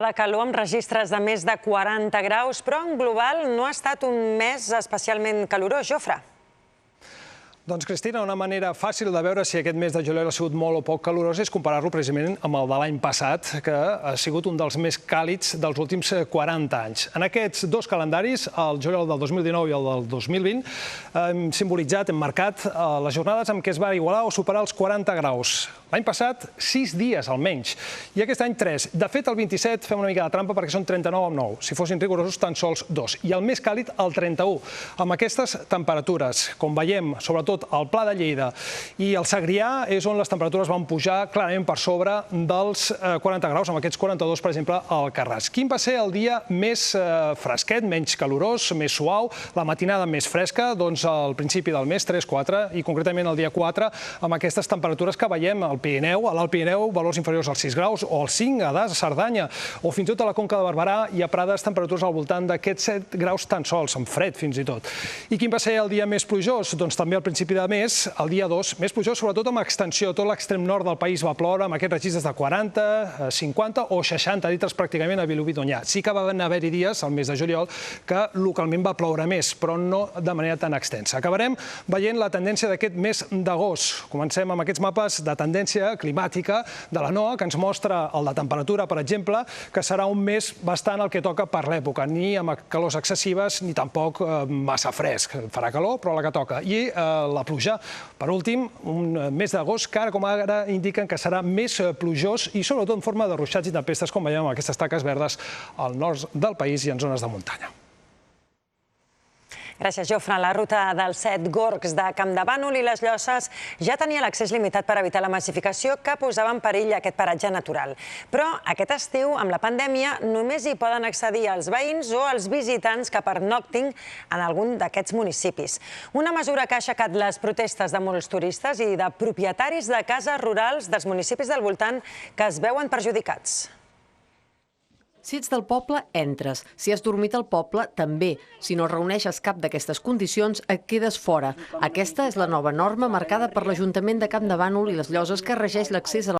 La calor amb registres de més de 40 graus, però en global no ha estat un mes especialment calorós. Jofre. Doncs, Cristina, una manera fàcil de veure si aquest mes de juliol ha sigut molt o poc calorós és comparar-lo precisament amb el de l'any passat, que ha sigut un dels més càlids dels últims 40 anys. En aquests dos calendaris, el juliol del 2019 i el del 2020, hem simbolitzat, hem marcat les jornades en què es va igualar o superar els 40 graus. L'any passat, 6 dies almenys, i aquest any 3. De fet, el 27 fem una mica de trampa perquè són 39 amb 9. Si fossin rigorosos, tan sols 2. I el més càlid, el 31. Amb aquestes temperatures, com veiem, sobretot al Pla de Lleida i el Segrià, és on les temperatures van pujar clarament per sobre dels 40 graus, amb aquests 42, per exemple, al Carràs. Quin va ser el dia més fresquet, menys calorós, més suau, la matinada més fresca? Doncs al principi del mes, 3-4, i concretament el dia 4, amb aquestes temperatures que veiem al Pirineu, a l'Alt Pirineu, valors inferiors als 6 graus, o als 5 a Das, a Cerdanya, o fins i tot a la Conca de Barberà i a Prades, temperatures al voltant d'aquests 7 graus tan sols, amb fred fins i tot. I quin va ser el dia més plujós? Doncs també al principi de mes, el dia 2, més plujós sobretot amb extensió. Tot l'extrem nord del país va ploure amb aquests registres de 40, 50 o 60 litres pràcticament a Vilobí d'Onyar. Sí que van haver-hi dies, al mes de juliol, que localment va ploure més, però no de manera tan extensa. Acabarem veient la tendència d'aquest mes d'agost. Comencem amb aquests mapes de tendència climàtica de la NOAA, que ens mostra el de temperatura, per exemple, que serà un mes bastant el que toca per l'època, ni amb calors excessives ni tampoc massa fresc. Farà calor, però la que toca. I la pluja, per últim, un mes d'agost que ara com ara indiquen que serà més plujós i sobretot en forma de ruixats i tempestes, com veiem amb aquestes taques verdes al nord del país i en zones de muntanya. Gràcies, Jofre. La ruta dels 7 gorgs de Campdevànol i les Llosses ja tenia l'accés limitat per evitar la massificació que posava en perill aquest paratge natural. Però aquest estiu, amb la pandèmia, només hi poden accedir els veïns o els visitants que pernoctin en algun d'aquests municipis. Una mesura que ha aixecat les protestes de molts turistes i de propietaris de cases rurals dels municipis del voltant que es veuen perjudicats. Si ets del poble, entres. Si has dormit al poble, també. Si no reuneixes cap d'aquestes condicions, et quedes fora. Aquesta és la nova norma marcada per l'Ajuntament de Campdevànol i les Llosses que regeix l'accés a la